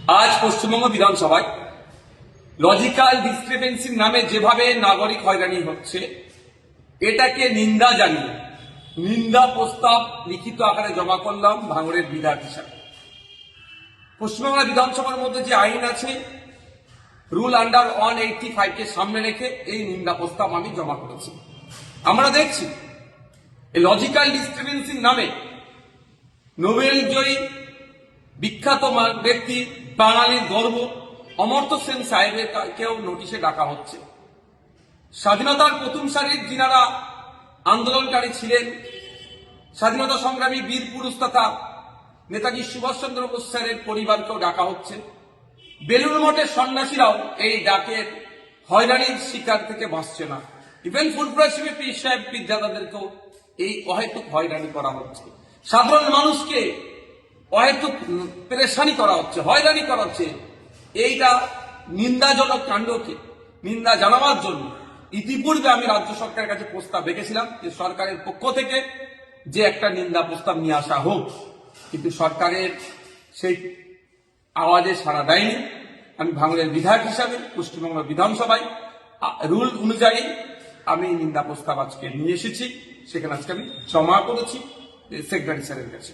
আজ পশ্চিমবঙ্গ বিধানসভায় লজিক্যাল ডিসক্রিপেন্সির নামে যেভাবে নাগরিক হয়রানি হচ্ছে এটাকে নিন্দা জানিয়ে নিন্দা প্রস্তাব লিখিত আকারে জমা করলাম ভাঙড়ের বিধায়ক হিসাবে। পশ্চিমবাংলা বিধানসভার মধ্যে যে আইন আছে রুল আন্ডার 185 কে সামনে রেখে এই নিন্দা প্রস্তাব আমি জমা করেছি। আমরা দেখছি এই লজিক্যাল ডিসক্রিপেন্সির নামে নোবেল জয়ী বিখ্যাত ব্যক্তি বাঙালির গর্ব অমর্ত্য সেন সাহেবকেও নোটিশে ডাকা হচ্ছে। স্বাধীনতার প্রথম সারির যিনারা আন্দোলনকারী ছিলেন, স্বাধীনতা সংগ্রামী বীর পুরুষ তথা নেতাজি সুভাষচন্দ্র বোস স্যারের পরিবারকেও ডাকা হচ্ছে। বেলুড় মঠের সন্ন্যাসীরাও এই ডাকের হয়রানির শিকার থেকে বাঁচছে না। ইভেন ফুলপুরা পীর সাহেব বিদ্যাদাদেরকেও এই অহেতুক হয়রানি করা হচ্ছে। সাধারণ মানুষকে অহেতুক পেরেশানি করা হচ্ছে, হয়রানি করা হচ্ছে। এইটা নিন্দাজনক কাণ্ডকে নিন্দা জানাবার জন্য ইতিপূর্বে আমি রাজ্য সরকারের কাছে প্রস্তাব রেখেছিলাম যে সরকারের পক্ষ থেকে যে একটা নিন্দা প্রস্তাব নিয়ে আসা হোক, কিন্তু সরকারের সেই আওয়াজে সাড়া দেয়নি। আমি ভাঙড়ের বিধায়ক হিসাবে পশ্চিমবঙ্গ বিধানসভায় রুল অনুযায়ী আমি নিন্দা প্রস্তাব আজকে নিয়ে এসেছি, সেখানে আজকে আমি জমা করেছি সেক্রেটারি স্যারের কাছে।